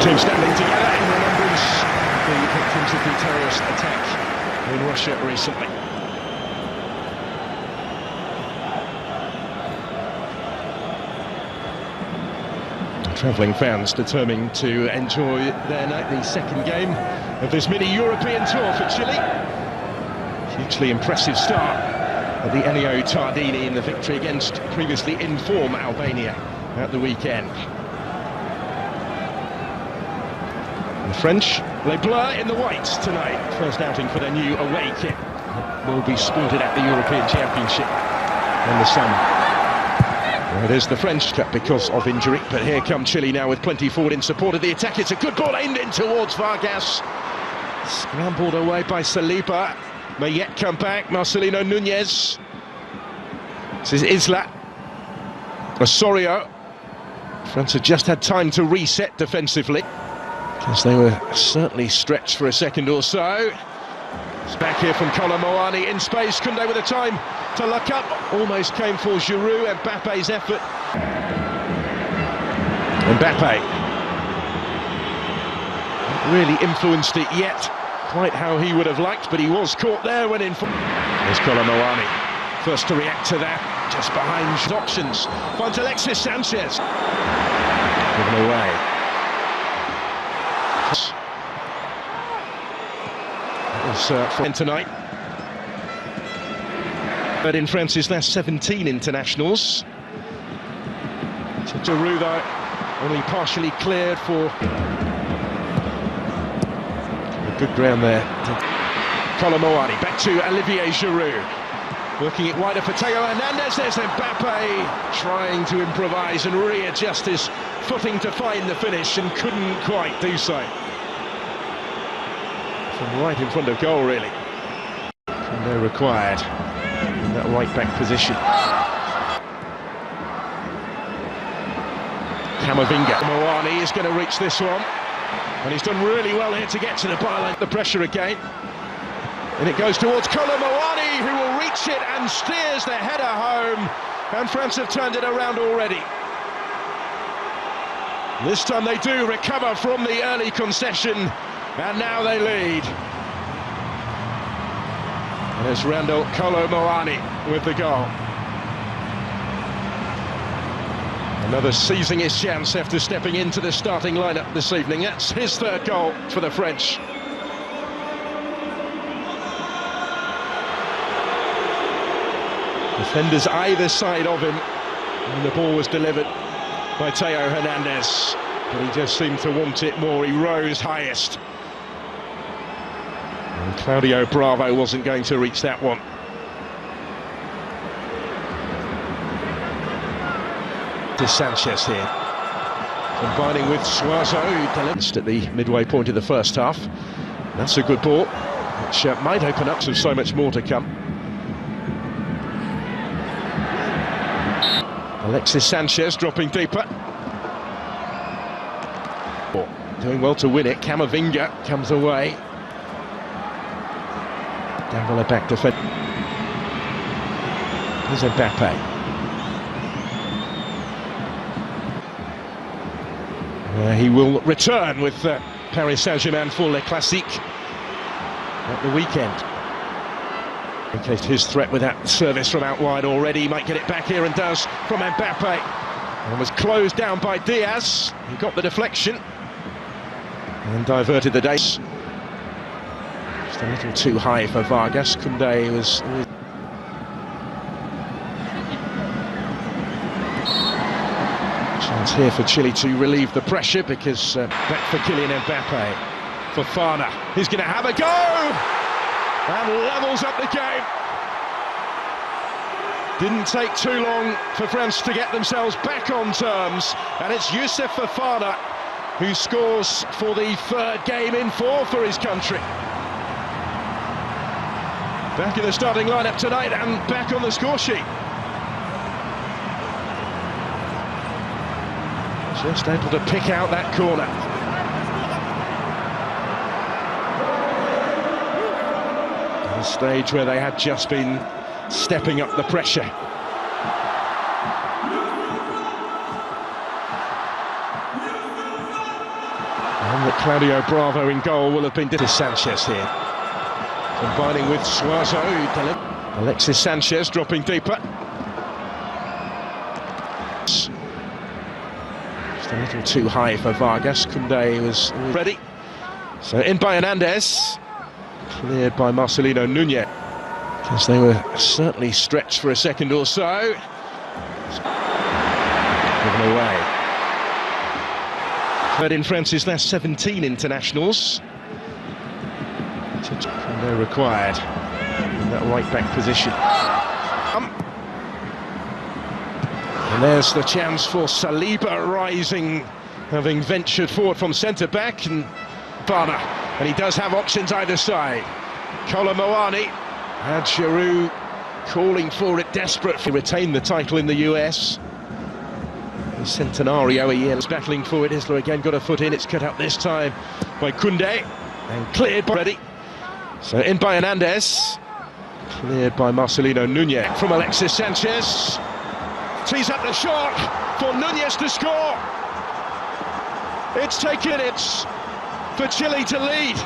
Team standing together in remembrance of the victims of the terrorist attack in Russia recently. Travelling fans determined to enjoy the second game of this mini-European tour for Chile. Hugely impressive start of the Elio Tardini in the victory against previously in form Albania at the weekend. The French, les Bleus in the whites tonight. First outing for their new away kit. Will be sported at the European Championship in the summer. Well, it is the French Cup because of injury, but here come Chile now with plenty forward in support of the attack. It's a good ball aimed in towards Vargas. Scrambled away by Saliba. May yet come back, Marcelino Núñez. This is Isla. Osorio. France have just had time to reset defensively, because they were certainly stretched for a second or so. It's back here from Kolo Muani in space. Koundé with the time to look up. Almost came for Giroud. Mbappe's effort. Mbappe. Not really influenced it yet, quite how he would have liked, but he was caught there when in. There's Kolo Muani. First to react to that, just behind options. Finds Alexis Sanchez. Given away. For tonight. But in France's last 17 internationals. Giroud though, only partially cleared for a good ground there. Kolo Muani back to Olivier Giroud. Working it wider for Theo Hernandez. There's Mbappe trying to improvise and readjust his footing to find the finish and couldn't quite do so. From right in front of goal, really. And they're required in that right-back position. Camavinga. Muani is going to reach this one. And he's done really well here to get to the byline. The pressure again. And it goes towards Kolo Muani, who will reach it and steers the header home. And France have turned it around already. This time they do recover from the early concession. And now they lead. And it's Randall Kolo Muani with the goal. Another seizing his chance after stepping into the starting lineup this evening. That's his third goal for the French. Defenders either side of him. And the ball was delivered by Theo Hernandez. But he just seemed to want it more. He rose highest. And Claudio Bravo wasn't going to reach that one. To Sanchez here, combining with Suazo, who at the midway point of the first half. That's a good ball, which might open up so much more to come. Alexis Sanchez dropping deeper. Doing well to win it. Camavinga comes away. Dembele back to defend. Here's Mbappe. He will return with Paris Saint-Germain for Le Classique at the weekend. In case his threat with that service from out wide already, he might get it back here and does from Mbappe. And was closed down by Diaz. He got the deflection and diverted the days. Just a little too high for Vargas. Koundé was... Chance here for Chile to relieve the pressure, because back for Kylian Mbappe. Fofana, he's going to have a go! And levels up the game. Didn't take too long for France to get themselves back on terms, and it's Youssef Fofana who scores for the third game in 4 for his country. Back in the starting lineup tonight and back on the score sheet. Just able to pick out that corner. A stage where they had just been stepping up the pressure. And that Claudio Bravo in goal will have been Sanchez here. Combining with Suazo. Alexis Sanchez dropping deeper. Just a little too high for Vargas. Koundé was ready. So in by Hernandez. Cleared by Marcelino Núñez. Because they were certainly stretched for a second or so. Given away. But in France's last 17 internationals. Koundé required in that right back position. And there's the chance for Saliba rising, having ventured forward from centre back, and Bana. And he does have options either side. Kolomoani had Giroud calling for it, desperate to retain the title in the US. The Centenario a year battling for it. Isla again got a foot in. It's cut out this time by Koundé and cleared by ready. So in by Hernandez, cleared by Marcelino Núñez from Alexis Sanchez. Tees up the shot for Núñez to score. It's taken. It's for Chile to lead.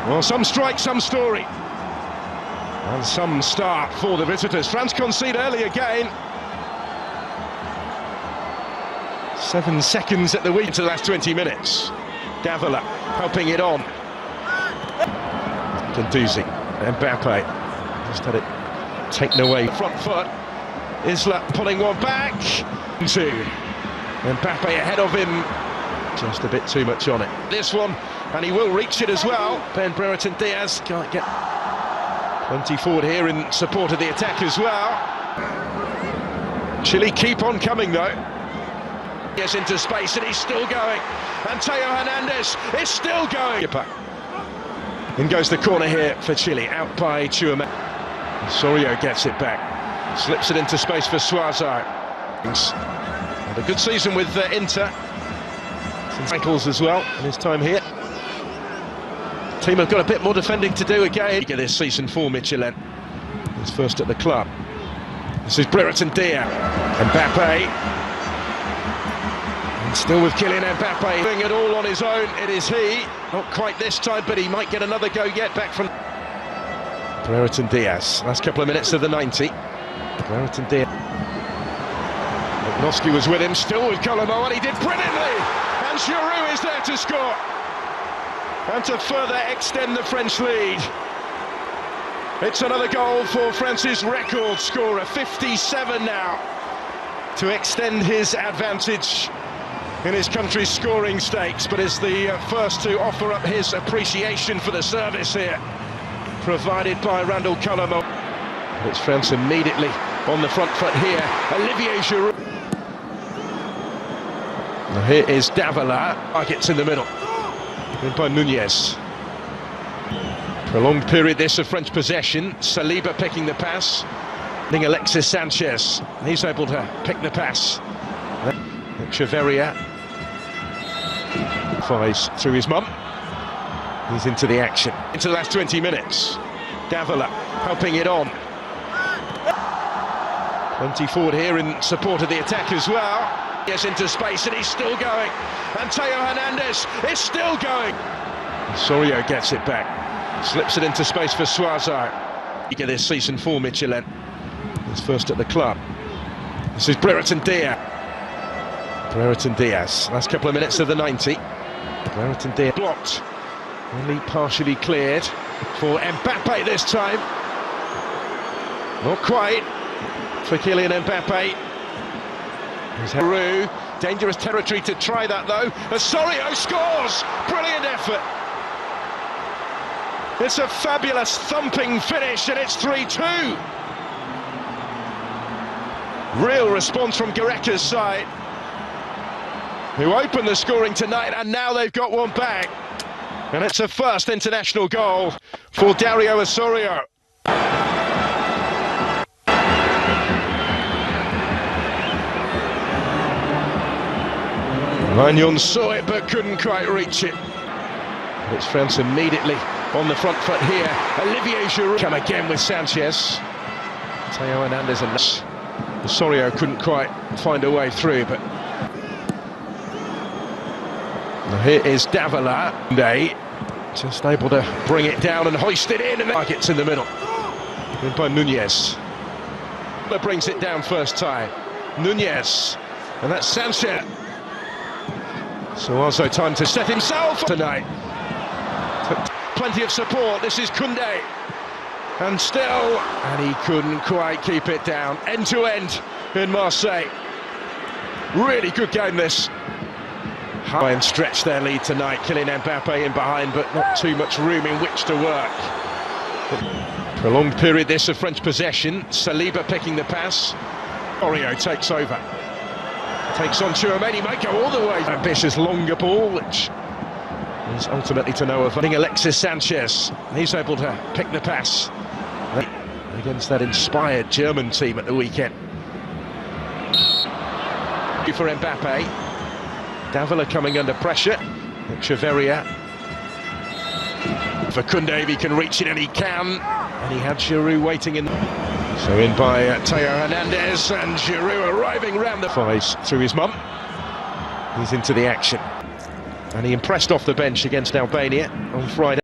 Well, some strike, some story. And some start for the visitors. France concede early again. 7 seconds at the week to the last 20 minutes. Davila helping it on. Gendouzi, Mbappe just had it taken away. Front foot. Isla pulling one back. 2. Mbappe ahead of him. Just a bit too much on it. This one, and he will reach it as well. Ben Brereton Diaz can't get plenty forward here in support of the attack as well. Chile keep on coming though. Yes, into space, and he's still going. And Theo Hernandez is still going. In goes the corner here for Chile, out by Chouameni. Sorio gets it back, slips it into space for Suazo. And a good season with Inter. Some titles as well in his time here. The team have got a bit more defending to do again. This season for Michelin. He's first at the club. This is Brereton Diaz. Mbappe. And still with Kylian Mbappe doing it all on his own. It is he. Not quite this time, but he might get another go yet back from Brereton Diaz. Last couple of minutes of the 90. Brereton Diaz. Noski was with him, still with Kolomoani, and he did brilliantly! And Giroud is there to score! And to further extend the French lead. It's another goal for France's record scorer, 57 now, to extend his advantage in his country's scoring stakes, but is the first to offer up his appreciation for the service here, provided by Randall Kolomoani. It's France immediately on the front foot here. Olivier Giroud. Now here is Davila. Targets in the middle. In by Núñez. Prolonged period this of French possession. Saliba picking the pass. Alexis Sanchez. He's able to pick the pass. Echeverria flies through his mum. He's into the action. Into the last 20 minutes. Davila helping it on. Plenty forward here in support of the attack as well. Yes, into space, and he's still going. And Theo Hernandez is still going. Sorio gets it back. Slips it into space for Suazo. Eager this season for Michelin. He's first at the club. This is Brereton Diaz. Brereton Diaz. Last couple of minutes of the 90. Brereton Diaz blocked. Only partially cleared for Mbappe this time. Not quite for Kylian Mbappe. Giroud, dangerous territory to try that though. Osorio scores! Brilliant effort. It's a fabulous thumping finish, and it's 3-2. Real response from Gareka's side, who opened the scoring tonight, and now they've got one back. And it's a first international goal for Dario Osorio. Magnon saw it but couldn't quite reach it. It's France immediately on the front foot here. Olivier Giroud come again with Sanchez. Theo Hernandez and Osorio couldn't quite find a way through, but now here is Davila. Just able to bring it down and hoist it in, and the target's in the middle. In by Nunez. That brings it down first time. Nunez, and that's Sanchez. So also time to set himself tonight. Plenty of support. This is Koundé, and still, and he couldn't quite keep it down. End to end in Marseille. Really good game this. High and stretch their lead tonight. Kylian Mbappe in behind, but not too much room in which to work. Prolonged period this of French possession. Saliba picking the pass. Oreo takes over. Takes on Tchouaméni, might go all the way. Ambitious longer ball, which is ultimately to no avail. Alexis Sanchez, he's able to pick the pass against that inspired German team at the weekend. For Mbappe. Davila coming under pressure. Echeverria. For Koundé, if he can reach it, and he can. And he had Giroud waiting in. So in by Theo Hernandez, and Giroud arriving round the fives through his mum. He's into the action. And he impressed off the bench against Albania on Friday.